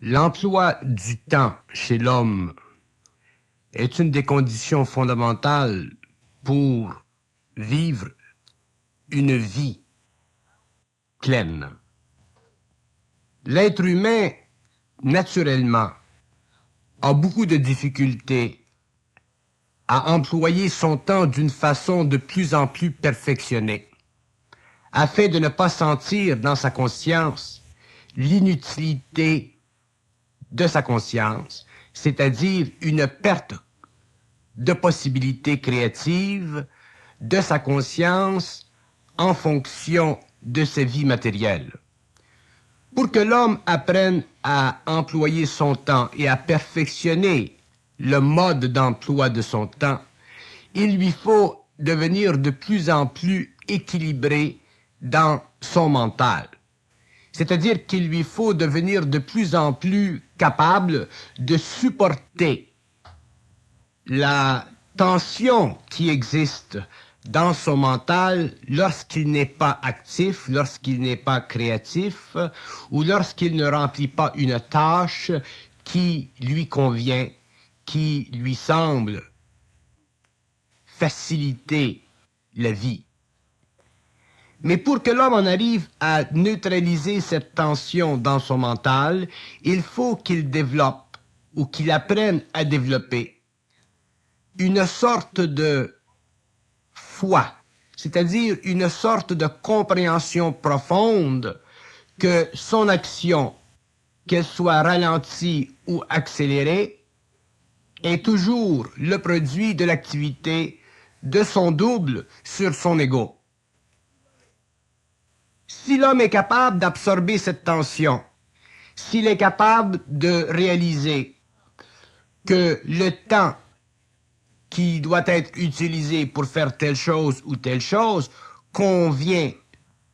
L'emploi du temps chez l'homme est une des conditions fondamentales pour vivre une vie pleine. L'être humain, naturellement, a beaucoup de difficultés à employer son temps d'une façon de plus en plus perfectionnée, afin de ne pas sentir dans sa conscience l'inutilité de sa conscience, c'est-à-dire une perte de possibilités créatives de sa conscience en fonction de ses vies matérielles. Pour que l'homme apprenne à employer son temps et à perfectionner le mode d'emploi de son temps, il lui faut devenir de plus en plus équilibré dans son mental. C'est-à-dire qu'il lui faut devenir de plus en plus capable de supporter la tension qui existe dans son mental lorsqu'il n'est pas actif, lorsqu'il n'est pas créatif ou lorsqu'il ne remplit pas une tâche qui lui convient, qui lui semble faciliter la vie. Mais pour que l'homme en arrive à neutraliser cette tension dans son mental, il faut qu'il développe ou qu'il apprenne à développer une sorte de foi, c'est-à-dire une sorte de compréhension profonde que son action, qu'elle soit ralentie ou accélérée, est toujours le produit de l'activité de son double sur son ego. Si l'homme est capable d'absorber cette tension, s'il est capable de réaliser que le temps qui doit être utilisé pour faire telle chose ou telle chose convient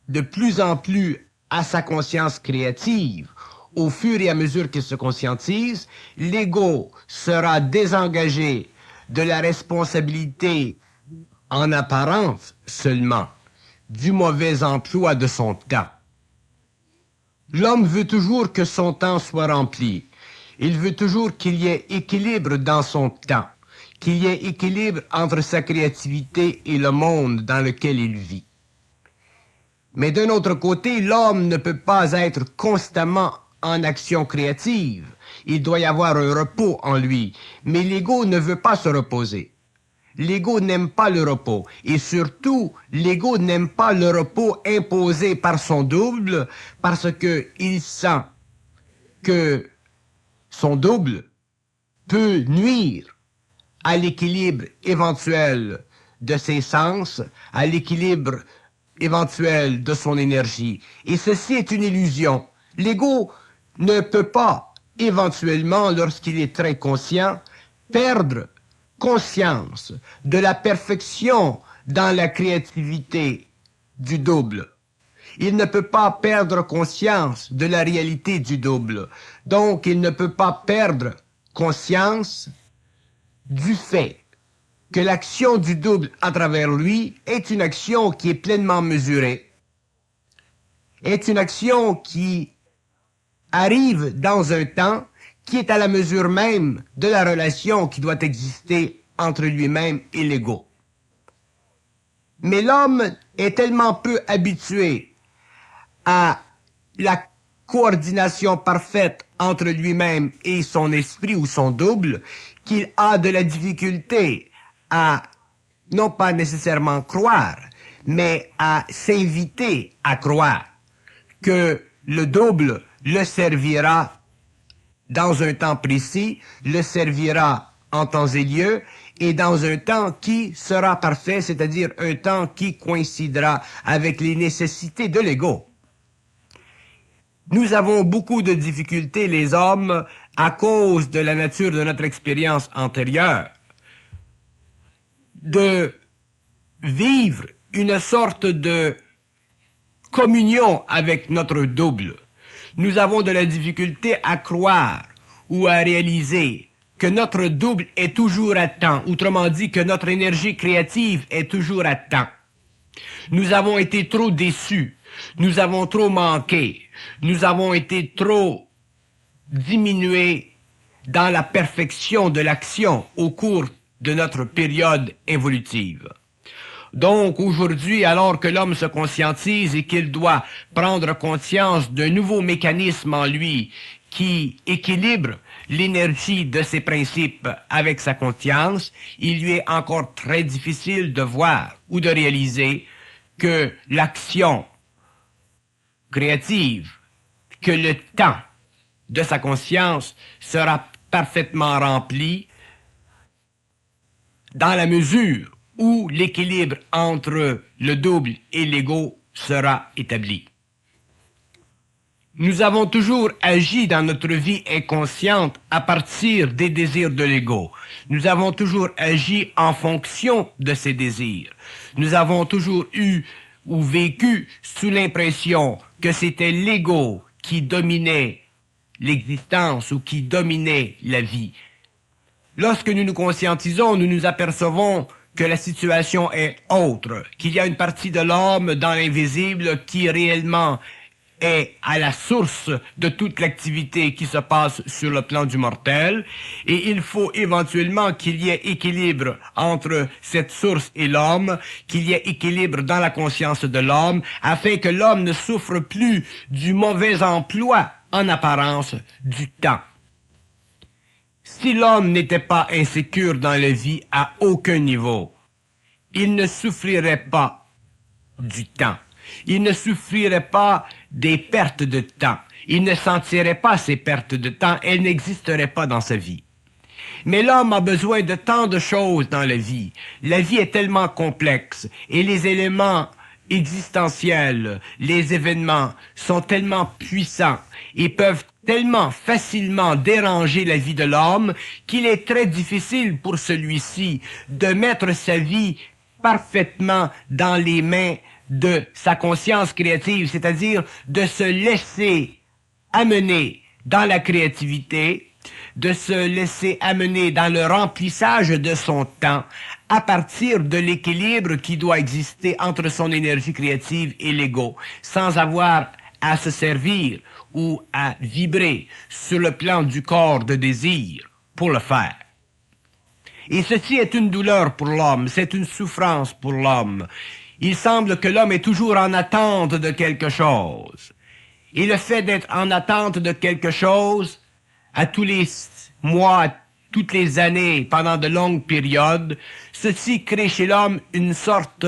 de plus en plus à sa conscience créative, au fur et à mesure qu'il se conscientise, l'ego sera désengagé de la responsabilité en apparence seulement du mauvais emploi de son temps. L'homme veut toujours que son temps soit rempli. Il veut toujours qu'il y ait équilibre dans son temps, qu'il y ait équilibre entre sa créativité et le monde dans lequel il vit. Mais d'un autre côté, l'homme ne peut pas être constamment en action créative. Il doit y avoir un repos en lui. Mais l'ego ne veut pas se reposer. L'ego n'aime pas le repos. Et surtout, l'ego n'aime pas le repos imposé par son double parce qu'il sent que son double peut nuire à l'équilibre éventuel de ses sens, à l'équilibre éventuel de son énergie. Et ceci est une illusion. L'ego ne peut pas, éventuellement, lorsqu'il est très conscient, perdre conscience de la perfection dans la créativité du double. Il ne peut pas perdre conscience de la réalité du double. Donc, il ne peut pas perdre conscience du fait que l'action du double à travers lui est une action qui est pleinement mesurée, est une action qui arrive dans un temps qui est à la mesure même de la relation qui doit exister entre lui-même et l'ego. Mais l'homme est tellement peu habitué à la coordination parfaite entre lui-même et son esprit ou son double qu'il a de la difficulté à, non pas nécessairement croire, mais à s'inviter à croire que le double le servira dans un temps précis, le servira en temps et lieu, et dans un temps qui sera parfait, c'est-à-dire un temps qui coïncidera avec les nécessités de l'ego. Nous avons beaucoup de difficultés, les hommes, à cause de la nature de notre expérience antérieure, de vivre une sorte de communion avec notre double. Nous avons de la difficulté à croire ou à réaliser que notre double est toujours à temps, autrement dit que notre énergie créative est toujours à temps. Nous avons été trop déçus, nous avons trop manqué, nous avons été trop diminué dans la perfection de l'action au cours de notre période évolutive. Donc aujourd'hui, alors que l'homme se conscientise et qu'il doit prendre conscience d'un nouveau mécanisme en lui qui équilibre l'énergie de ses principes avec sa conscience, il lui est encore très difficile de voir ou de réaliser que l'action créative, que le temps de sa conscience sera parfaitement rempli dans la mesure où l'équilibre entre le double et l'ego sera établi. Nous avons toujours agi dans notre vie inconsciente à partir des désirs de l'ego. Nous avons toujours agi en fonction de ces désirs. Nous avons toujours eu ou vécu sous l'impression que c'était l'ego qui dominait l'existence ou qui dominait la vie. Lorsque nous nous conscientisons, nous nous apercevons que la situation est autre, qu'il y a une partie de l'homme dans l'invisible qui réellement est à la source de toute l'activité qui se passe sur le plan du mortel, et il faut éventuellement qu'il y ait équilibre entre cette source et l'homme, qu'il y ait équilibre dans la conscience de l'homme, afin que l'homme ne souffre plus du mauvais emploi, en apparence, du temps. Si l'homme n'était pas insécure dans la vie à aucun niveau, il ne souffrirait pas du temps. Il ne souffrirait pas des pertes de temps. Il ne sentirait pas ces pertes de temps. Elles n'existeraient pas dans sa vie. Mais l'homme a besoin de tant de choses dans la vie. La vie est tellement complexe et les éléments existentiels, les événements sont tellement puissants et peuvent tellement facilement déranger la vie de l'homme qu'il est très difficile pour celui-ci de mettre sa vie parfaitement dans les mains de sa conscience créative, c'est-à-dire de se laisser amener dans la créativité, de se laisser amener dans le remplissage de son temps à partir de l'équilibre qui doit exister entre son énergie créative et l'ego, sans avoir à se servir ou à vibrer sur le plan du corps de désir pour le faire. Et ceci est une douleur pour l'homme, c'est une souffrance pour l'homme. Il semble que l'homme est toujours en attente de quelque chose. Et le fait d'être en attente de quelque chose, à tous les mois, toutes les années, pendant de longues périodes, ceci crée chez l'homme une sorte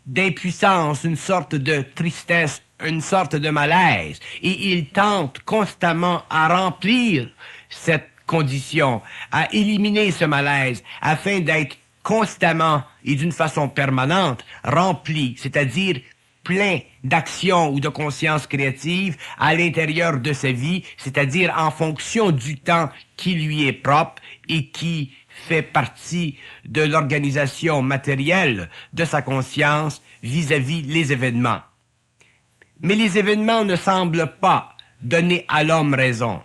d'impuissance, une sorte de tristesse, une sorte de malaise. Et il tente constamment à remplir cette condition, à éliminer ce malaise, afin d'être constamment et d'une façon permanente rempli, c'est-à-dire plein d'action ou de conscience créative à l'intérieur de sa vie, c'est-à-dire en fonction du temps qui lui est propre et qui fait partie de l'organisation matérielle de sa conscience vis-à-vis les événements. Mais les événements ne semblent pas donner à l'homme raison.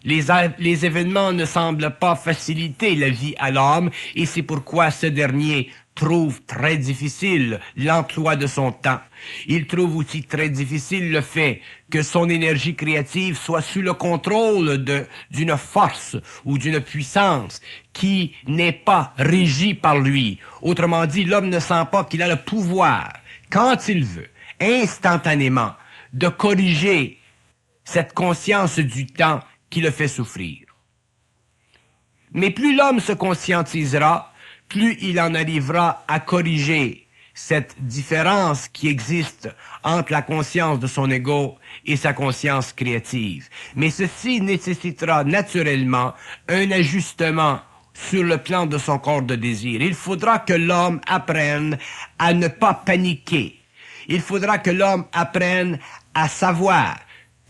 Les événements ne semblent pas faciliter la vie à l'homme et c'est pourquoi ce dernier trouve très difficile l'emploi de son temps. Il trouve aussi très difficile le fait que son énergie créative soit sous le contrôle d'une force ou d'une puissance qui n'est pas régie par lui. Autrement dit, l'homme ne sent pas qu'il a le pouvoir, quand il veut, instantanément, de corriger cette conscience du temps qui le fait souffrir. Mais plus l'homme se conscientisera, plus il en arrivera à corriger cette différence qui existe entre la conscience de son ego et sa conscience créative. Mais ceci nécessitera naturellement un ajustement sur le plan de son corps de désir. Il faudra que l'homme apprenne à ne pas paniquer. Il faudra que l'homme apprenne à savoir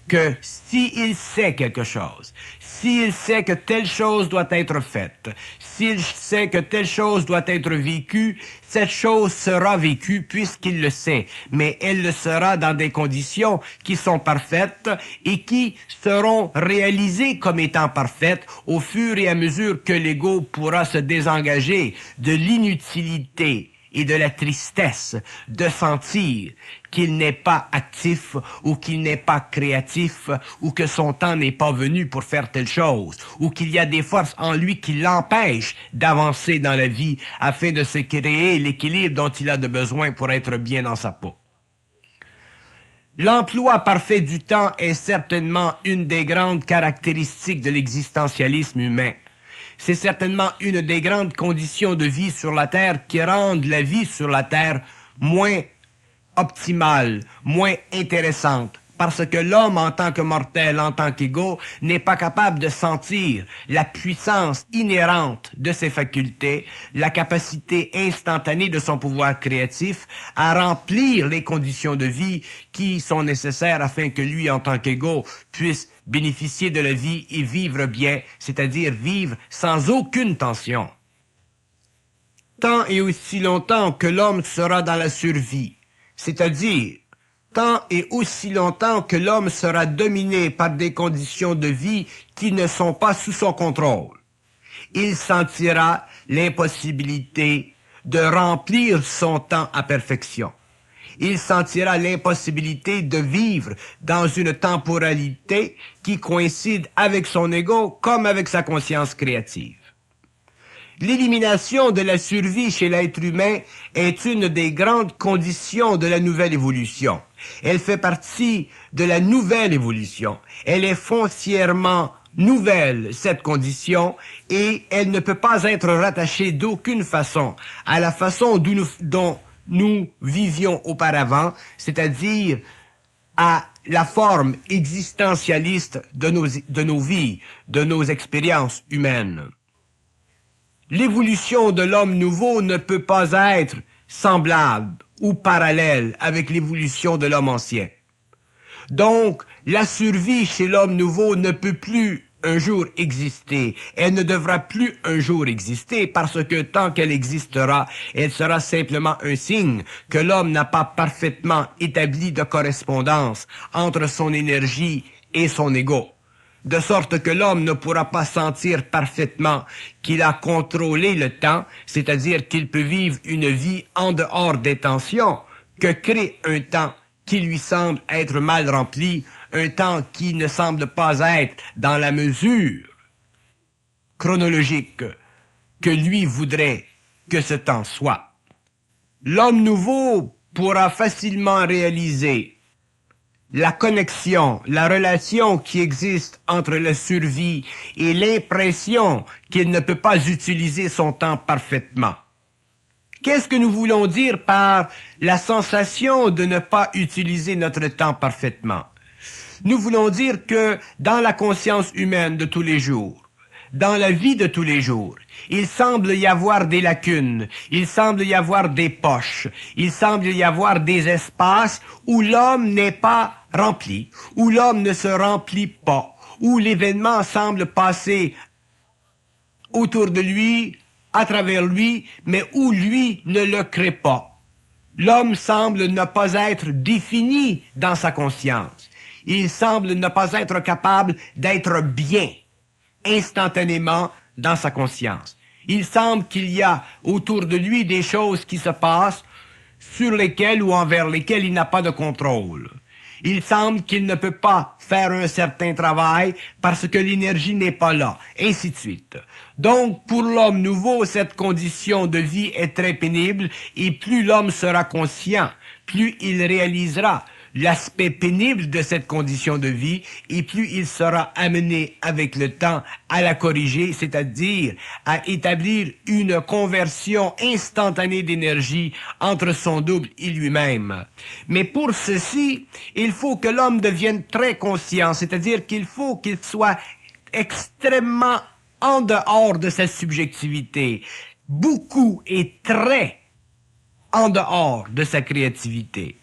que s'il sait quelque chose, s'il sait que telle chose doit être faite, s'il sait que telle chose doit être vécue, cette chose sera vécue puisqu'il le sait, mais elle le sera dans des conditions qui sont parfaites et qui seront réalisées comme étant parfaites au fur et à mesure que l'ego pourra se désengager de l'inutilité et de la tristesse de sentir qu'il n'est pas actif ou qu'il n'est pas créatif ou que son temps n'est pas venu pour faire telle chose ou qu'il y a des forces en lui qui l'empêchent d'avancer dans la vie afin de se créer l'équilibre dont il a de besoin pour être bien dans sa peau. L'emploi parfait du temps est certainement une des grandes caractéristiques de l'existentialisme humain. C'est certainement une des grandes conditions de vie sur la Terre qui rendent la vie sur la Terre moins optimale, moins intéressante, parce que l'homme en tant que mortel, en tant qu'égo, n'est pas capable de sentir la puissance inhérente de ses facultés, la capacité instantanée de son pouvoir créatif à remplir les conditions de vie qui sont nécessaires afin que lui, en tant qu'égo, puisse bénéficier de la vie et vivre bien, c'est-à-dire vivre sans aucune tension. Tant et aussi longtemps que l'homme sera dans la survie, c'est-à-dire tant et aussi longtemps que l'homme sera dominé par des conditions de vie qui ne sont pas sous son contrôle, il sentira l'impossibilité de remplir son temps à perfection. Il sentira l'impossibilité de vivre dans une temporalité qui coïncide avec son ego comme avec sa conscience créative. L'élimination de la survie chez l'être humain est une des grandes conditions de la nouvelle évolution. Elle fait partie de la nouvelle évolution. Elle est foncièrement nouvelle, cette condition, et elle ne peut pas être rattachée d'aucune façon à la façon dont nous vivions auparavant, c'est-à-dire à la forme existentialiste de nos vies, de nos expériences humaines. L'évolution de l'homme nouveau ne peut pas être semblable ou parallèle avec l'évolution de l'homme ancien. Donc, la survie chez l'homme nouveau ne peut plus un jour exister. Elle ne devra plus un jour exister parce que tant qu'elle existera, elle sera simplement un signe que l'homme n'a pas parfaitement établi de correspondance entre son énergie et son ego. De sorte que l'homme ne pourra pas sentir parfaitement qu'il a contrôlé le temps, c'est-à-dire qu'il peut vivre une vie en dehors des tensions que crée un temps qui lui semble être mal rempli, un temps qui ne semble pas être dans la mesure chronologique que lui voudrait que ce temps soit. L'homme nouveau pourra facilement réaliser la connexion, la relation qui existe entre la survie et l'impression qu'il ne peut pas utiliser son temps parfaitement. Qu'est-ce que nous voulons dire par la sensation de ne pas utiliser notre temps parfaitement? Nous voulons dire que dans la conscience humaine de tous les jours, dans la vie de tous les jours, il semble y avoir des lacunes, il semble y avoir des poches, il semble y avoir des espaces où l'homme n'est pas rempli, où l'homme ne se remplit pas, où l'événement semble passer autour de lui, à travers lui, mais où lui ne le crée pas. L'homme semble ne pas être défini dans sa conscience. Il semble ne pas être capable d'être bien instantanément dans sa conscience. Il semble qu'il y a autour de lui des choses qui se passent sur lesquelles ou envers lesquelles il n'a pas de contrôle. Il semble qu'il ne peut pas faire un certain travail parce que l'énergie n'est pas là, ainsi de suite. Donc, pour l'homme nouveau, cette condition de vie est très pénible et plus l'homme sera conscient, plus il réalisera l'aspect pénible de cette condition de vie et plus il sera amené avec le temps à la corriger, c'est-à-dire à établir une conversion instantanée d'énergie entre son double et lui-même. Mais pour ceci, il faut que l'homme devienne très conscient, c'est-à-dire qu'il faut qu'il soit extrêmement en dehors de sa subjectivité, beaucoup et très en dehors de sa créativité.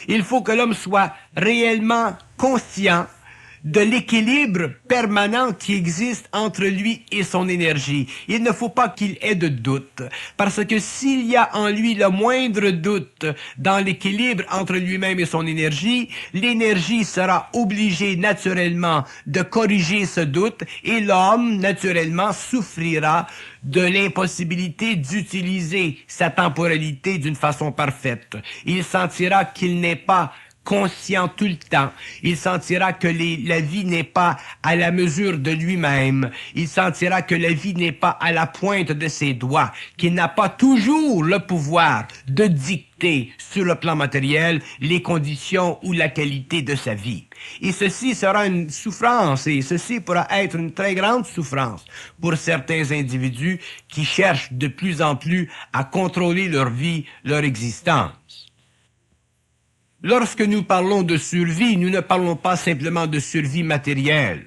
Il faut que l'homme soit réellement conscient de l'équilibre permanent qui existe entre lui et son énergie. Il ne faut pas qu'il ait de doute, parce que s'il y a en lui le moindre doute dans l'équilibre entre lui-même et son énergie, l'énergie sera obligée naturellement de corriger ce doute et l'homme, naturellement, souffrira de l'impossibilité d'utiliser sa temporalité d'une façon parfaite. Il sentira qu'il n'est pas conscient tout le temps. Il sentira que la vie n'est pas à la mesure de lui-même. Il sentira que la vie n'est pas à la pointe de ses doigts, qu'il n'a pas toujours le pouvoir de dicter sur le plan matériel les conditions ou la qualité de sa vie. Et ceci sera une souffrance, et ceci pourra être une très grande souffrance pour certains individus qui cherchent de plus en plus à contrôler leur vie, leur existence. Lorsque nous parlons de survie, nous ne parlons pas simplement de survie matérielle.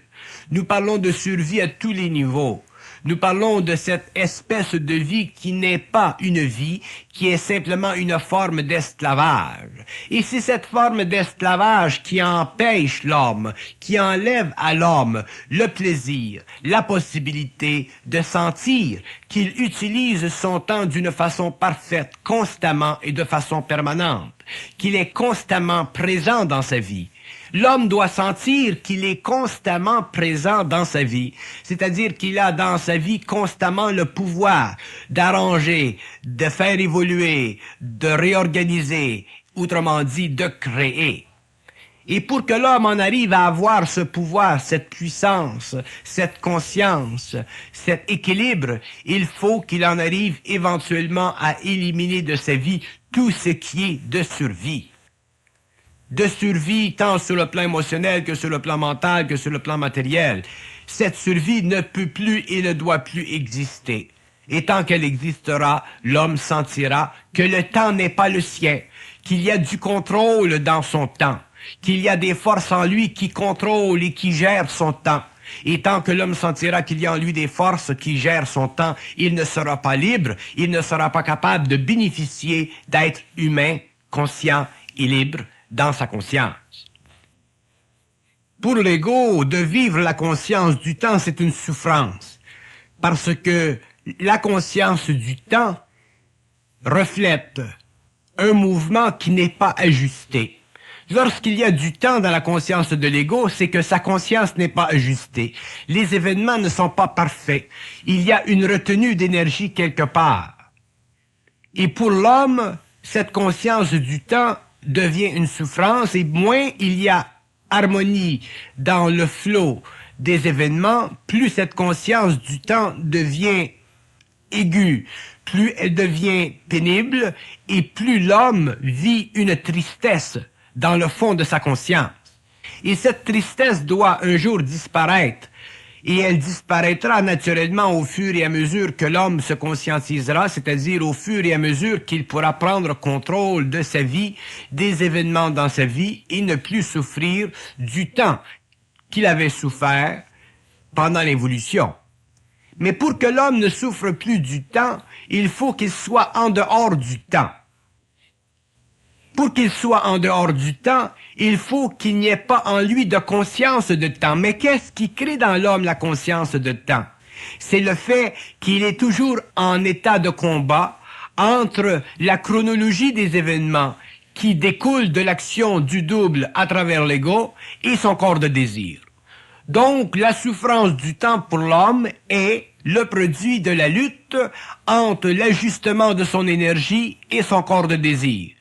Nous parlons de survie à tous les niveaux. Nous parlons de cette espèce de vie qui n'est pas une vie, qui est simplement une forme d'esclavage. Et c'est cette forme d'esclavage qui empêche l'homme, qui enlève à l'homme le plaisir, la possibilité de sentir qu'il utilise son temps d'une façon parfaite, constamment et de façon permanente, qu'il est constamment présent dans sa vie. L'homme doit sentir qu'il est constamment présent dans sa vie, c'est-à-dire qu'il a dans sa vie constamment le pouvoir d'arranger, de faire évoluer, de réorganiser, autrement dit, de créer. Et pour que l'homme en arrive à avoir ce pouvoir, cette puissance, cette conscience, cet équilibre, il faut qu'il en arrive éventuellement à éliminer de sa vie tout ce qui est de survie. De survie tant sur le plan émotionnel que sur le plan mental que sur le plan matériel. Cette survie ne peut plus et ne doit plus exister. Et tant qu'elle existera, l'homme sentira que le temps n'est pas le sien, qu'il y a du contrôle dans son temps, qu'il y a des forces en lui qui contrôlent et qui gèrent son temps. Et tant que l'homme sentira qu'il y a en lui des forces qui gèrent son temps, il ne sera pas libre, il ne sera pas capable de bénéficier d'être humain, conscient et libre dans sa conscience. Pour l'ego, de vivre la conscience du temps, c'est une souffrance, parce que la conscience du temps reflète un mouvement qui n'est pas ajusté. Lorsqu'il y a du temps dans la conscience de l'ego, c'est que sa conscience n'est pas ajustée. Les événements ne sont pas parfaits. Il y a une retenue d'énergie quelque part. Et pour l'homme, cette conscience du temps devient une souffrance, et moins il y a harmonie dans le flot des événements, plus cette conscience du temps devient aiguë, plus elle devient pénible, et plus l'homme vit une tristesse dans le fond de sa conscience. Et cette tristesse doit un jour disparaître. Et elle disparaîtra naturellement au fur et à mesure que l'homme se conscientisera, c'est-à-dire au fur et à mesure qu'il pourra prendre contrôle de sa vie, des événements dans sa vie, et ne plus souffrir du temps qu'il avait souffert pendant l'évolution. Mais pour que l'homme ne souffre plus du temps, il faut qu'il soit en dehors du temps. Pour qu'il soit en dehors du temps, il faut qu'il n'y ait pas en lui de conscience de temps. Mais qu'est-ce qui crée dans l'homme la conscience de temps? C'est le fait qu'il est toujours en état de combat entre la chronologie des événements qui découlent de l'action du double à travers l'ego et son corps de désir. Donc, la souffrance du temps pour l'homme est le produit de la lutte entre l'ajustement de son énergie et son corps de désir.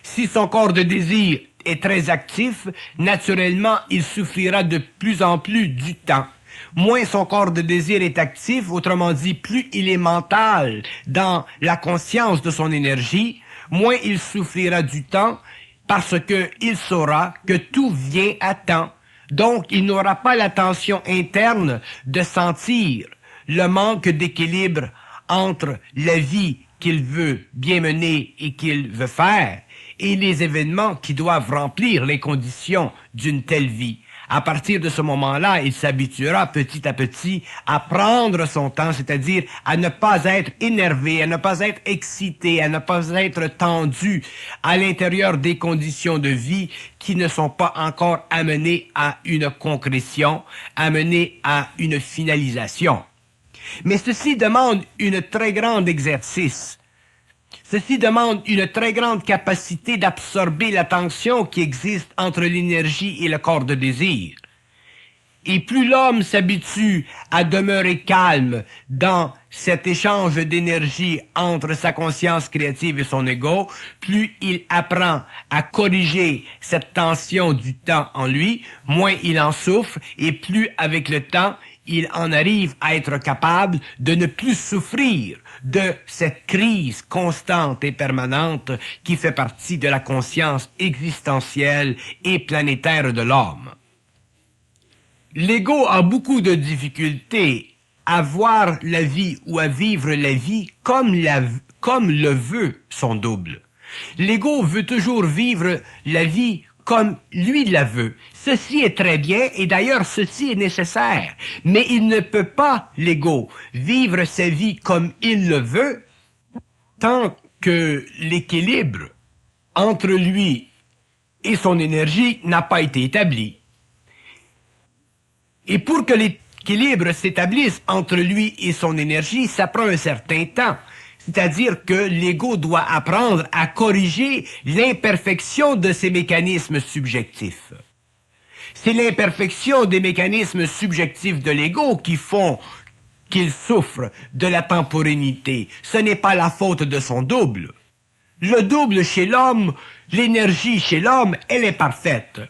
Si son corps de désir est très actif, naturellement, il souffrira de plus en plus du temps. Moins son corps de désir est actif, autrement dit, plus il est mental dans la conscience de son énergie, moins il souffrira du temps parce que il saura que tout vient à temps. Donc, il n'aura pas la tension interne de sentir le manque d'équilibre entre la vie qu'il veut bien mener et qu'il veut faire et les événements qui doivent remplir les conditions d'une telle vie. À partir de ce moment-là, il s'habituera petit à petit à prendre son temps, c'est-à-dire à ne pas être énervé, à ne pas être excité, à ne pas être tendu à l'intérieur des conditions de vie qui ne sont pas encore amenées à une concrétion, amenées à une finalisation. Mais ceci demande une très grande exercice. Ceci demande une très grande capacité d'absorber la tension qui existe entre l'énergie et le corps de désir. Et plus l'homme s'habitue à demeurer calme dans cet échange d'énergie entre sa conscience créative et son ego, plus il apprend à corriger cette tension du temps en lui, moins il en souffre, et plus avec le temps, il en arrive à être capable de ne plus souffrir de cette crise constante et permanente qui fait partie de la conscience existentielle et planétaire de l'homme. L'ego a beaucoup de difficultés à voir la vie ou à vivre la vie comme le veut son double. L'ego veut toujours vivre la vie comme lui la veut. Ceci est très bien et d'ailleurs ceci est nécessaire. Mais il ne peut pas, l'ego, vivre sa vie comme il le veut tant que l'équilibre entre lui et son énergie n'a pas été établi. Et pour que l'équilibre s'établisse entre lui et son énergie, ça prend un certain temps. C'est-à-dire que l'ego doit apprendre à corriger l'imperfection de ses mécanismes subjectifs. C'est l'imperfection des mécanismes subjectifs de l'ego qui font qu'il souffre de la temporalité. Ce n'est pas la faute de son double. Le double chez l'homme, l'énergie chez l'homme, elle est parfaite.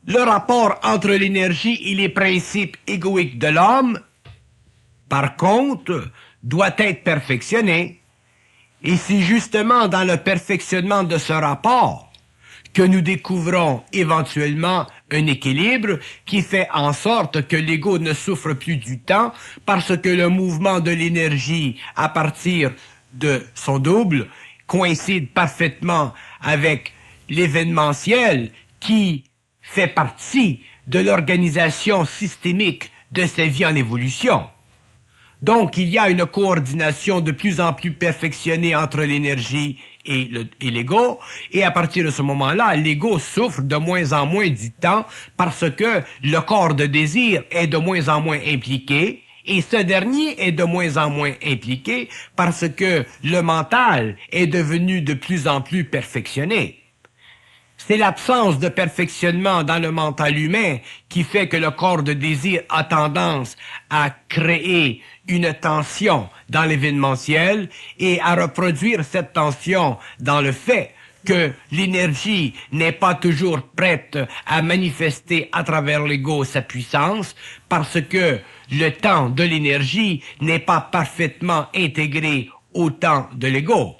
Le rapport entre l'énergie et les principes égoïques de l'homme, par contre, doit être perfectionné. Et c'est justement dans le perfectionnement de ce rapport que nous découvrons éventuellement un équilibre qui fait en sorte que l'ego ne souffre plus du temps parce que le mouvement de l'énergie à partir de son double coïncide parfaitement avec l'événementiel qui fait partie de l'organisation systémique de sa vie en évolution. Donc, il y a une coordination de plus en plus perfectionnée entre l'énergie et l'ego, et à partir de ce moment-là, l'ego souffre de moins en moins du temps parce que le corps de désir est de moins en moins impliqué, et ce dernier est de moins en moins impliqué parce que le mental est devenu de plus en plus perfectionné. C'est l'absence de perfectionnement dans le mental humain qui fait que le corps de désir a tendance à créer une tension dans l'événementiel et à reproduire cette tension dans le fait que l'énergie n'est pas toujours prête à manifester à travers l'ego sa puissance parce que le temps de l'énergie n'est pas parfaitement intégré au temps de l'ego.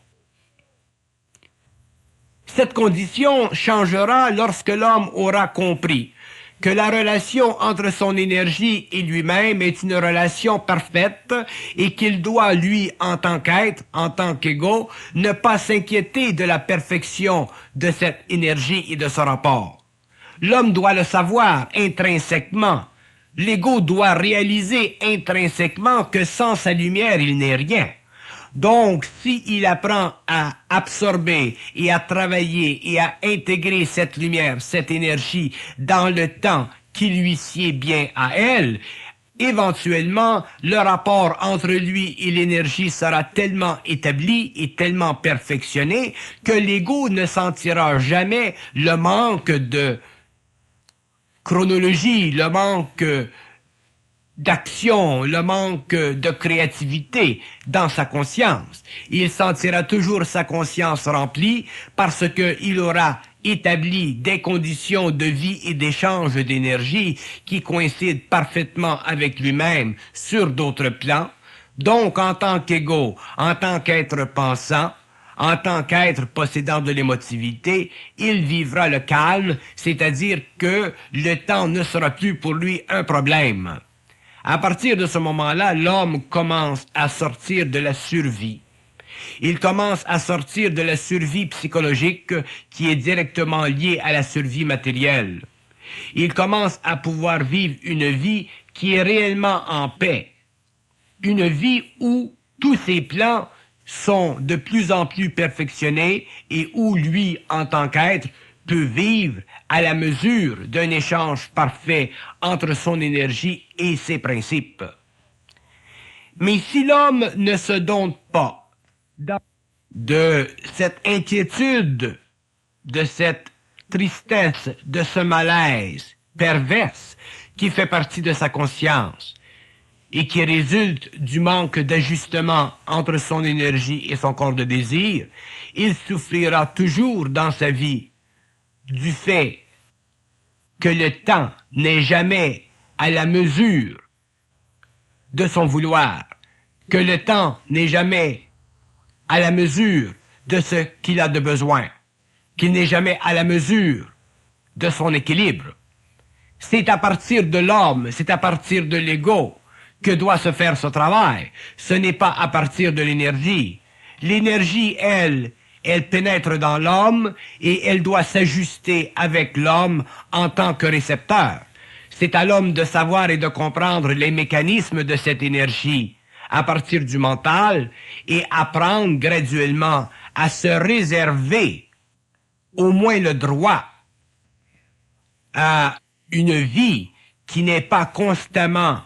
Cette condition changera lorsque l'homme aura compris que la relation entre son énergie et lui-même est une relation parfaite et qu'il doit, lui, en tant qu'être, en tant qu'ego, ne pas s'inquiéter de la perfection de cette énergie et de ce rapport. L'homme doit le savoir intrinsèquement. L'ego doit réaliser intrinsèquement que sans sa lumière, il n'est rien. Donc, s'il apprend à absorber et à travailler et à intégrer cette lumière, cette énergie dans le temps qui lui sied bien à elle, éventuellement, le rapport entre lui et l'énergie sera tellement établi et tellement perfectionné que l'ego ne sentira jamais le manque de chronologie, le manque d'action, le manque de créativité dans sa conscience. Il sentira toujours sa conscience remplie parce qu'il aura établi des conditions de vie et d'échange d'énergie qui coïncident parfaitement avec lui-même sur d'autres plans. Donc, en tant qu'ego, en tant qu'être pensant, en tant qu'être possédant de l'émotivité, il vivra le calme, c'est-à-dire que le temps ne sera plus pour lui un problème. À partir de ce moment-là, l'homme commence à sortir de la survie. Il commence à sortir de la survie psychologique qui est directement liée à la survie matérielle. Il commence à pouvoir vivre une vie qui est réellement en paix. Une vie où tous ses plans sont de plus en plus perfectionnés et où lui, en tant qu'être, peut vivre à la mesure d'un échange parfait entre son énergie et ses principes. Mais si l'homme ne se dompte pas de cette inquiétude, de cette tristesse, de ce malaise perverse qui fait partie de sa conscience et qui résulte du manque d'ajustement entre son énergie et son corps de désir, il souffrira toujours dans sa vie du fait que le temps n'est jamais à la mesure de son vouloir, que le temps n'est jamais à la mesure de ce qu'il a de besoin, qu'il n'est jamais à la mesure de son équilibre. C'est à partir de l'homme, c'est à partir de l'ego que doit se faire ce travail. Ce n'est pas à partir de l'énergie. L'énergie, elle pénètre dans l'homme et elle doit s'ajuster avec l'homme en tant que récepteur. C'est à l'homme de savoir et de comprendre les mécanismes de cette énergie à partir du mental et apprendre graduellement à se réserver au moins le droit à une vie qui n'est pas constamment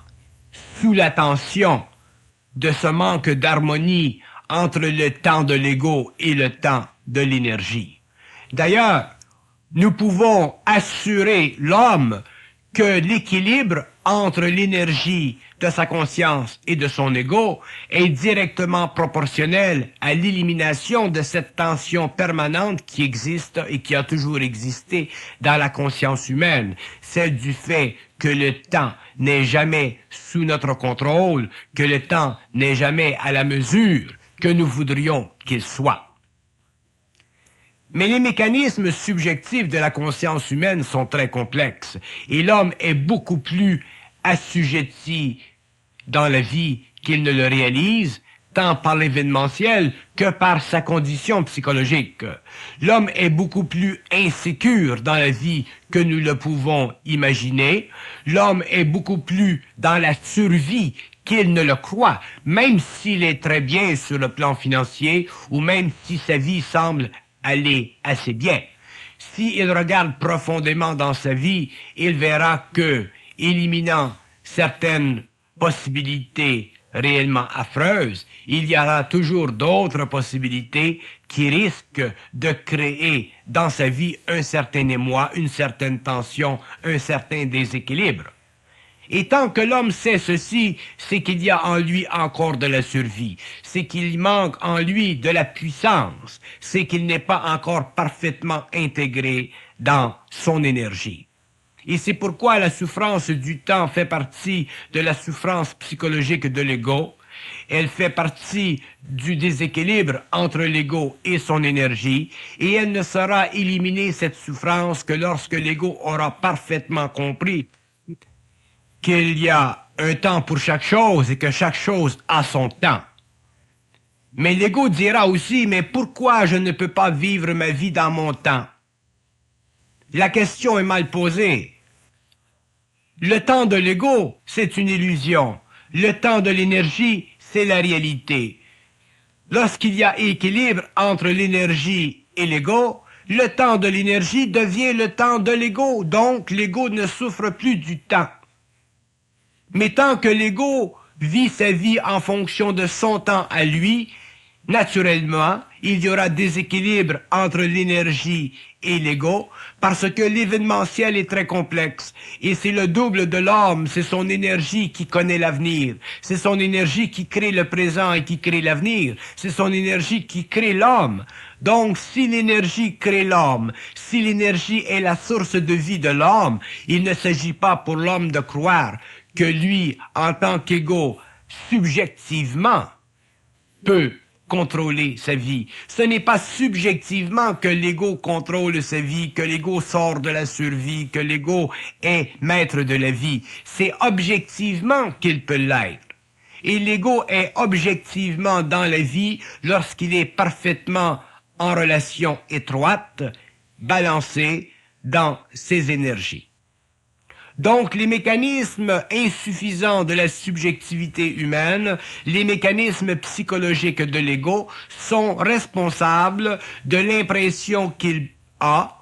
sous la tension de ce manque d'harmonie entre le temps de l'ego et le temps de l'énergie. D'ailleurs, nous pouvons assurer l'homme que l'équilibre entre l'énergie de sa conscience et de son ego est directement proportionnel à l'élimination de cette tension permanente qui existe et qui a toujours existé dans la conscience humaine, celle du fait que le temps n'est jamais sous notre contrôle, que le temps n'est jamais à la mesure que nous voudrions qu'il soit. Mais les mécanismes subjectifs de la conscience humaine sont très complexes et l'homme est beaucoup plus assujetti dans la vie qu'il ne le réalise, tant par l'événementiel que par sa condition psychologique. L'homme est beaucoup plus insécure dans la vie que nous le pouvons imaginer. L'homme est beaucoup plus dans la survie qu'il ne le croit, même s'il est très bien sur le plan financier ou même si sa vie semble aller assez bien. S'il regarde profondément dans sa vie, il verra que, éliminant certaines possibilités réellement affreuses, il y aura toujours d'autres possibilités qui risquent de créer dans sa vie un certain émoi, une certaine tension, un certain déséquilibre. Et tant que l'homme sait ceci, c'est qu'il y a en lui encore de la survie, c'est qu'il manque en lui de la puissance, c'est qu'il n'est pas encore parfaitement intégré dans son énergie. Et c'est pourquoi la souffrance du temps fait partie de la souffrance psychologique de l'ego. Elle fait partie du déséquilibre entre l'ego et son énergie, et elle ne sera éliminée, cette souffrance, que lorsque l'ego aura parfaitement compris qu'il y a un temps pour chaque chose et que chaque chose a son temps. Mais l'ego dira aussi, mais pourquoi je ne peux pas vivre ma vie dans mon temps? La question est mal posée. Le temps de l'ego, c'est une illusion. Le temps de l'énergie, c'est la réalité. Lorsqu'il y a équilibre entre l'énergie et l'ego, le temps de l'énergie devient le temps de l'ego, donc l'ego ne souffre plus du temps. Mais tant que l'ego vit sa vie en fonction de son temps à lui, naturellement, il y aura déséquilibre entre l'énergie et l'ego, parce que l'événementiel est très complexe. Et c'est le double de l'homme, c'est son énergie qui connaît l'avenir. C'est son énergie qui crée le présent et qui crée l'avenir. C'est son énergie qui crée l'homme. Donc, si l'énergie crée l'homme, si l'énergie est la source de vie de l'homme, il ne s'agit pas pour l'homme de croire que lui, en tant qu'ego, subjectivement, peut contrôler sa vie. Ce n'est pas subjectivement que l'ego contrôle sa vie, que l'ego sort de la survie, que l'ego est maître de la vie. C'est objectivement qu'il peut l'être. Et l'ego est objectivement dans la vie lorsqu'il est parfaitement en relation étroite, balancé dans ses énergies. Donc, les mécanismes insuffisants de la subjectivité humaine, les mécanismes psychologiques de l'ego, sont responsables de l'impression qu'il a,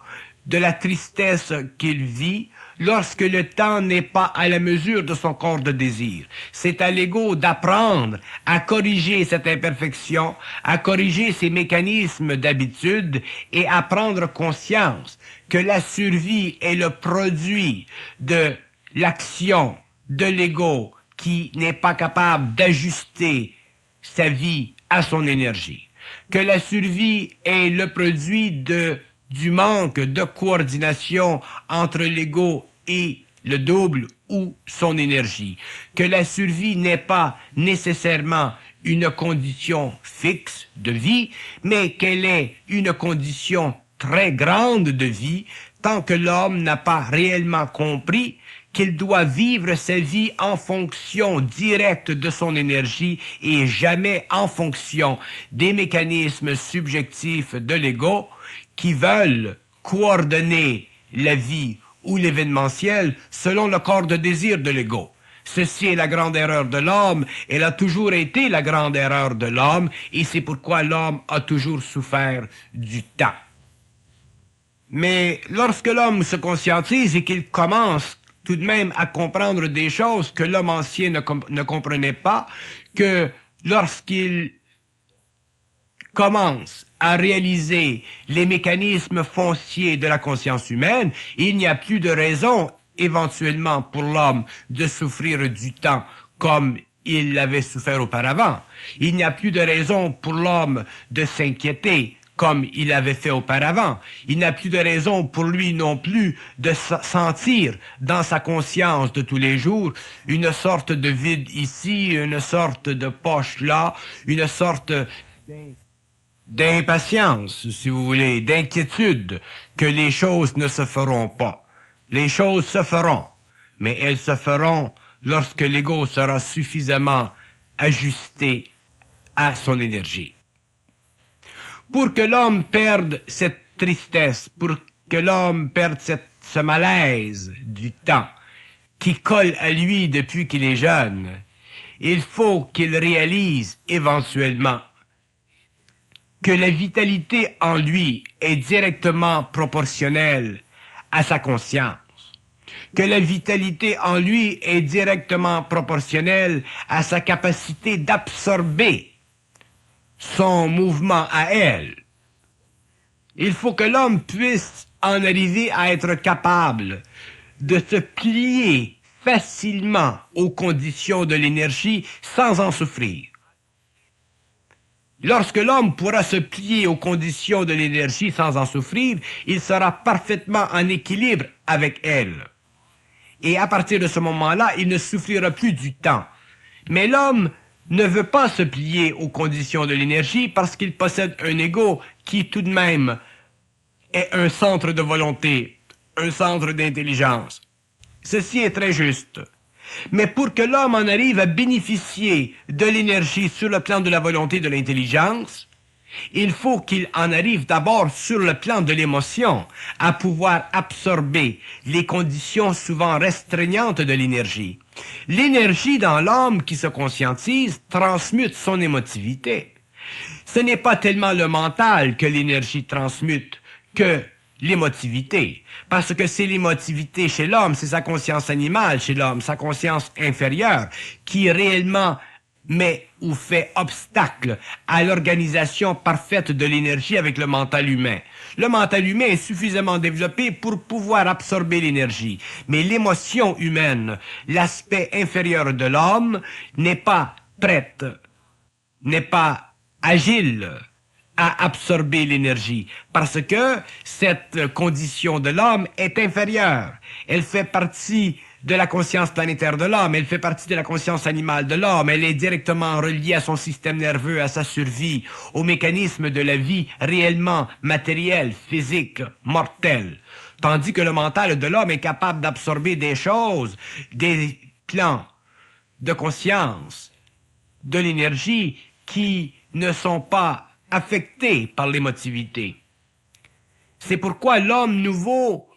de la tristesse qu'il vit, lorsque le temps n'est pas à la mesure de son corps de désir. C'est à l'ego d'apprendre à corriger cette imperfection, à corriger ces mécanismes d'habitude et à prendre conscience que la survie est le produit de l'action de l'ego qui n'est pas capable d'ajuster sa vie à son énergie. Que la survie est le produit du manque de coordination entre l'ego et le double ou son énergie. Que la survie n'est pas nécessairement une condition fixe de vie, mais qu'elle est une condition très grande de vie, tant que l'homme n'a pas réellement compris qu'il doit vivre sa vie en fonction directe de son énergie et jamais en fonction des mécanismes subjectifs de l'ego qui veulent coordonner la vie ou l'événementiel selon le corps de désir de l'ego. Ceci est la grande erreur de l'homme, elle a toujours été la grande erreur de l'homme, et c'est pourquoi l'homme a toujours souffert du temps. Mais lorsque l'homme se conscientise et qu'il commence tout de même à comprendre des choses que l'homme ancien ne comprenait pas, que lorsqu'il commence à réaliser les mécanismes fonciers de la conscience humaine, il n'y a plus de raison éventuellement pour l'homme de souffrir du temps comme il l'avait souffert auparavant. Il n'y a plus de raison pour l'homme de s'inquiéter comme il avait fait auparavant. Il n'a plus de raison pour lui non plus de sentir dans sa conscience de tous les jours une sorte de vide ici, une sorte de poche là, une sorte d'impatience, si vous voulez, d'inquiétude que les choses ne se feront pas. Les choses se feront, mais elles se feront lorsque l'ego sera suffisamment ajusté à son énergie. Pour que l'homme perde cette tristesse, pour que l'homme perde ce malaise du temps qui colle à lui depuis qu'il est jeune, il faut qu'il réalise éventuellement que la vitalité en lui est directement proportionnelle à sa conscience, que la vitalité en lui est directement proportionnelle à sa capacité d'absorber son mouvement à elle. Il faut que l'homme puisse en arriver à être capable de se plier facilement aux conditions de l'énergie sans en souffrir. Lorsque l'homme pourra se plier aux conditions de l'énergie sans en souffrir, il sera parfaitement en équilibre avec elle. Et à partir de ce moment-là, il ne souffrira plus du temps. Mais l'homme ne veut pas se plier aux conditions de l'énergie parce qu'il possède un ego qui tout de même est un centre de volonté, un centre d'intelligence. Ceci est très juste. Mais pour que l'homme en arrive à bénéficier de l'énergie sur le plan de la volonté et de l'intelligence, il faut qu'il en arrive d'abord sur le plan de l'émotion, à pouvoir absorber les conditions souvent restreignantes de l'énergie. L'énergie dans l'homme qui se conscientise transmute son émotivité. Ce n'est pas tellement le mental que l'énergie transmute que l'émotivité. Parce que c'est l'émotivité chez l'homme, c'est sa conscience animale chez l'homme, sa conscience inférieure, qui réellement met ou fait obstacle à l'organisation parfaite de l'énergie avec le mental humain. Le mental humain est suffisamment développé pour pouvoir absorber l'énergie. Mais l'émotion humaine, l'aspect inférieur de l'homme, n'est pas prête, n'est pas agile à absorber l'énergie, parce que cette condition de l'homme est inférieure. Elle fait partie de la conscience planétaire de l'homme, elle fait partie de la conscience animale de l'homme, elle est directement reliée à son système nerveux, à sa survie, au mécanisme de la vie réellement matérielle, physique, mortelle. Tandis que le mental de l'homme est capable d'absorber des choses, des plans de conscience, de l'énergie qui ne sont pas affectés par l'émotivité. C'est pourquoi l'homme nouveau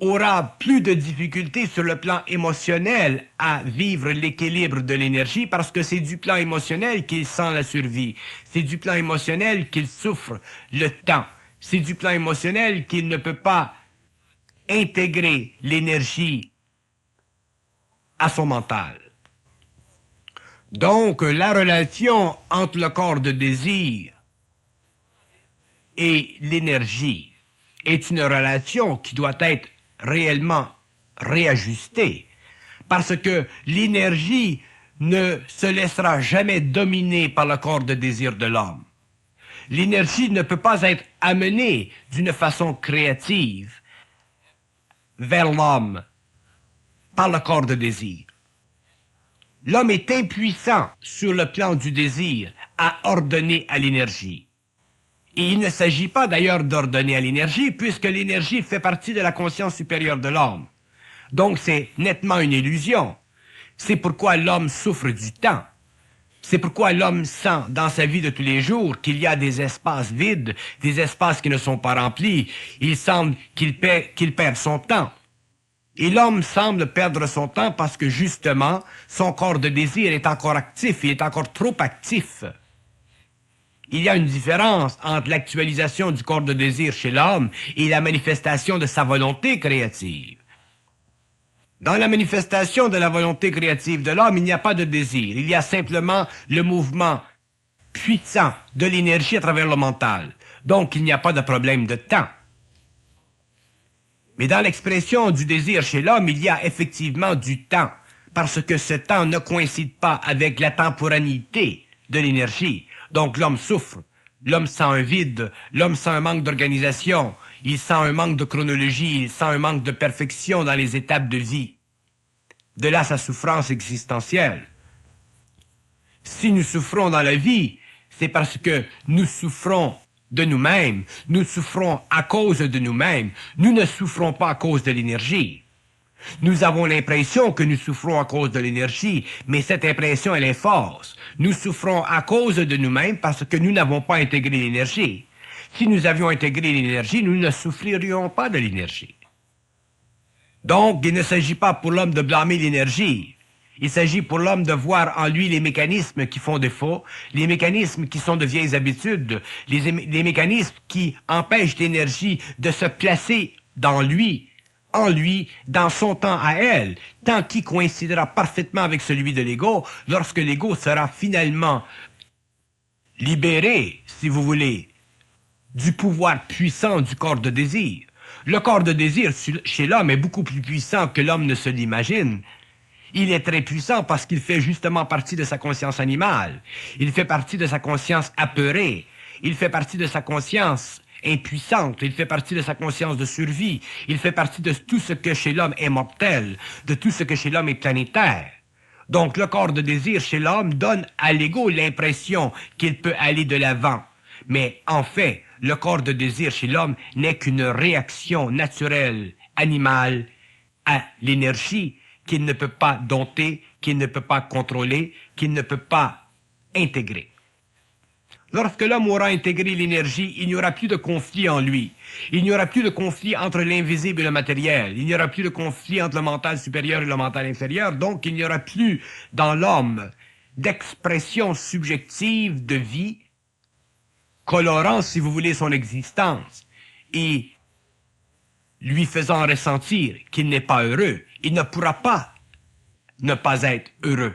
aura plus de difficultés sur le plan émotionnel à vivre l'équilibre de l'énergie parce que c'est du plan émotionnel qu'il sent la survie. C'est du plan émotionnel qu'il souffre le temps. C'est du plan émotionnel qu'il ne peut pas intégrer l'énergie à son mental. Donc, la relation entre le corps de désir et l'énergie est une relation qui doit être réellement réajustée, parce que l'énergie ne se laissera jamais dominer par le corps de désir de l'homme. L'énergie ne peut pas être amenée d'une façon créative vers l'homme par le corps de désir. L'homme est impuissant sur le plan du désir à ordonner à l'énergie. Et il ne s'agit pas d'ailleurs d'ordonner à l'énergie, puisque l'énergie fait partie de la conscience supérieure de l'homme. Donc c'est nettement une illusion. C'est pourquoi l'homme souffre du temps. C'est pourquoi l'homme sent dans sa vie de tous les jours qu'il y a des espaces vides, des espaces qui ne sont pas remplis. Il semble qu'il perd son temps. Et l'homme semble perdre son temps parce que justement, son corps de désir est encore actif, il est encore trop actif. Il y a une différence entre l'actualisation du corps de désir chez l'homme et la manifestation de sa volonté créative. Dans la manifestation de la volonté créative de l'homme, il n'y a pas de désir. Il y a simplement le mouvement puissant de l'énergie à travers le mental. Donc, il n'y a pas de problème de temps. Mais dans l'expression du désir chez l'homme, il y a effectivement du temps, parce que ce temps ne coïncide pas avec la temporalité de l'énergie. Donc l'homme souffre, l'homme sent un vide, l'homme sent un manque d'organisation, il sent un manque de chronologie, il sent un manque de perfection dans les étapes de vie. De là sa souffrance existentielle. Si nous souffrons dans la vie, c'est parce que nous souffrons de nous-mêmes, nous souffrons à cause de nous-mêmes, nous ne souffrons pas à cause de l'énergie. Nous avons l'impression que nous souffrons à cause de l'énergie, mais cette impression, elle est fausse. Nous souffrons à cause de nous-mêmes parce que nous n'avons pas intégré l'énergie. Si nous avions intégré l'énergie, nous ne souffririons pas de l'énergie. Donc, il ne s'agit pas pour l'homme de blâmer l'énergie. Il s'agit pour l'homme de voir en lui les mécanismes qui font défaut, les mécanismes qui sont de vieilles habitudes, les mécanismes qui empêchent l'énergie de se placer dans lui, en lui, dans son temps à elle, temps qui coïncidera parfaitement avec celui de l'ego, lorsque l'ego sera finalement libéré, si vous voulez, du pouvoir puissant du corps de désir. Le corps de désir chez l'homme est beaucoup plus puissant que l'homme ne se l'imagine. Il est très puissant parce qu'il fait justement partie de sa conscience animale. Il fait partie de sa conscience apeurée. Il fait partie de sa conscience impuissante. Il fait partie de sa conscience de survie. Il fait partie de tout ce que chez l'homme est mortel, de tout ce que chez l'homme est planétaire. Donc le corps de désir chez l'homme donne à l'ego l'impression qu'il peut aller de l'avant. Mais en fait, le corps de désir chez l'homme n'est qu'une réaction naturelle, animale, à l'énergie qu'il ne peut pas dompter, qu'il ne peut pas contrôler, qu'il ne peut pas intégrer. Lorsque l'homme aura intégré l'énergie, il n'y aura plus de conflit en lui. Il n'y aura plus de conflit entre l'invisible et le matériel. Il n'y aura plus de conflit entre le mental supérieur et le mental inférieur. Donc, il n'y aura plus dans l'homme d'expression subjective de vie, colorant, si vous voulez, son existence et lui faisant ressentir qu'il n'est pas heureux. Il ne pourra pas ne pas être heureux.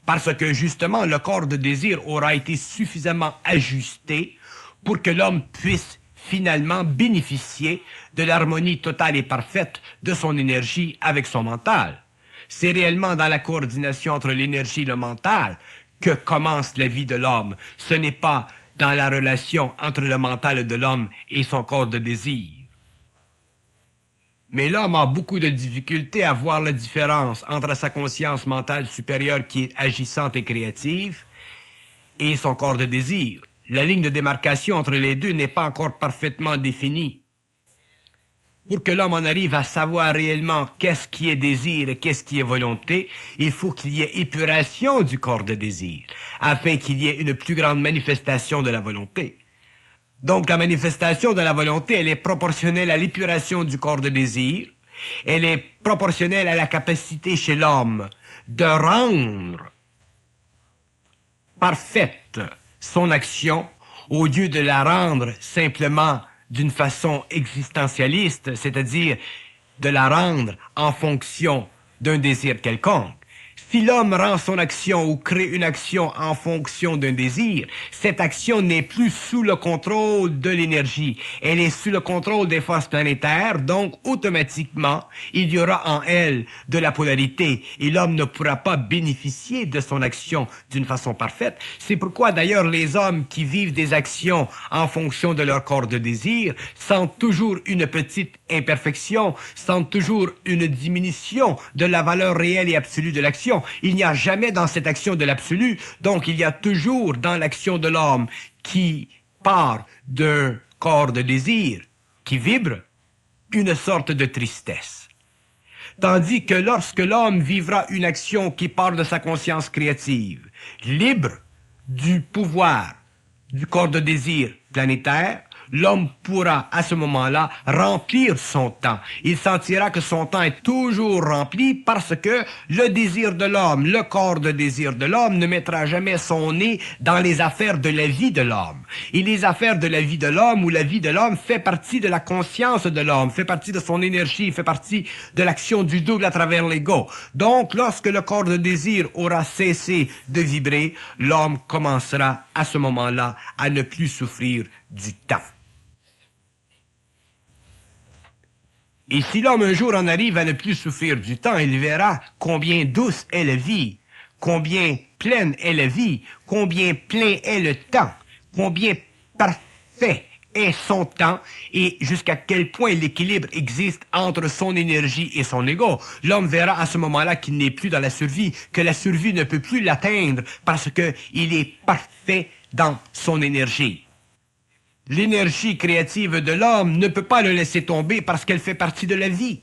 Parce que justement, le corps de désir aura été suffisamment ajusté pour que l'homme puisse finalement bénéficier de l'harmonie totale et parfaite de son énergie avec son mental. C'est réellement dans la coordination entre l'énergie et le mental que commence la vie de l'homme. Ce n'est pas dans la relation entre le mental de l'homme et son corps de désir. Mais l'homme a beaucoup de difficultés à voir la différence entre sa conscience mentale supérieure qui est agissante et créative et son corps de désir. La ligne de démarcation entre les deux n'est pas encore parfaitement définie. Pour que l'homme en arrive à savoir réellement qu'est-ce qui est désir et qu'est-ce qui est volonté, il faut qu'il y ait épuration du corps de désir, afin qu'il y ait une plus grande manifestation de la volonté. Donc la manifestation de la volonté, elle est proportionnelle à l'épuration du corps de désir, elle est proportionnelle à la capacité chez l'homme de rendre parfaite son action au lieu de la rendre simplement d'une façon existentialiste, c'est-à-dire de la rendre en fonction d'un désir quelconque. Si l'homme rend son action ou crée une action en fonction d'un désir, cette action n'est plus sous le contrôle de l'énergie. Elle est sous le contrôle des forces planétaires, donc automatiquement, il y aura en elle de la polarité et l'homme ne pourra pas bénéficier de son action d'une façon parfaite. C'est pourquoi d'ailleurs les hommes qui vivent des actions en fonction de leur corps de désir sentent toujours une petite imperfection, sentent toujours une diminution de la valeur réelle et absolue de l'action. Il n'y a jamais dans cette action de l'absolu, donc il y a toujours dans l'action de l'homme qui part d'un corps de désir, qui vibre, une sorte de tristesse. Tandis que lorsque l'homme vivra une action qui part de sa conscience créative, libre du pouvoir du corps de désir planétaire, l'homme pourra à ce moment-là remplir son temps. Il sentira que son temps est toujours rempli parce que le désir de l'homme, le corps de désir de l'homme ne mettra jamais son nez dans les affaires de la vie de l'homme. Et les affaires de la vie de l'homme ou la vie de l'homme fait partie de la conscience de l'homme, fait partie de son énergie, fait partie de l'action du double à travers l'ego. Donc, lorsque le corps de désir aura cessé de vibrer, l'homme commencera à ce moment-là à ne plus souffrir du temps. Et si l'homme un jour en arrive à ne plus souffrir du temps, il verra combien douce est la vie, combien pleine est la vie, combien plein est le temps, combien parfait est son temps et jusqu'à quel point l'équilibre existe entre son énergie et son ego. L'homme verra à ce moment-là qu'il n'est plus dans la survie, que la survie ne peut plus l'atteindre parce qu'il est parfait dans son énergie. L'énergie créative de l'homme ne peut pas le laisser tomber parce qu'elle fait partie de la vie.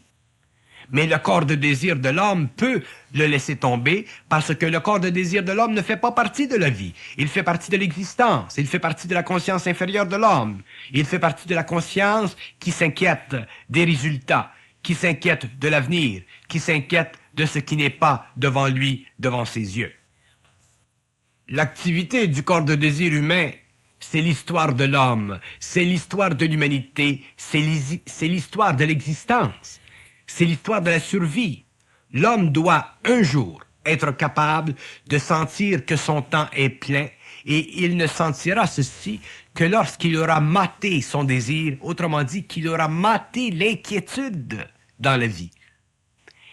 Mais le corps de désir de l'homme peut le laisser tomber parce que le corps de désir de l'homme ne fait pas partie de la vie. Il fait partie de l'existence, il fait partie de la conscience inférieure de l'homme. Il fait partie de la conscience qui s'inquiète des résultats, qui s'inquiète de l'avenir, qui s'inquiète de ce qui n'est pas devant lui, devant ses yeux. L'activité du corps de désir humain, c'est l'histoire de l'homme, c'est l'histoire de l'humanité, c'est l'histoire de l'existence, c'est l'histoire de la survie. L'homme doit un jour être capable de sentir que son temps est plein et il ne sentira ceci que lorsqu'il aura maté son désir, autrement dit qu'il aura maté l'inquiétude dans la vie.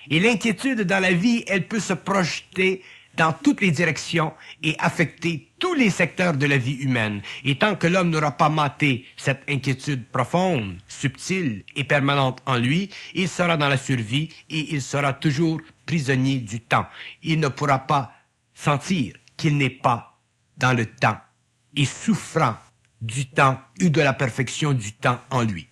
Et l'inquiétude dans la vie, elle peut se projeter dans toutes les directions et affecter tous les secteurs de la vie humaine. Et tant que l'homme n'aura pas maté cette inquiétude profonde, subtile et permanente en lui, il sera dans la survie et il sera toujours prisonnier du temps. Il ne pourra pas sentir qu'il n'est pas dans le temps et souffrant du temps ou de la perfection du temps en lui.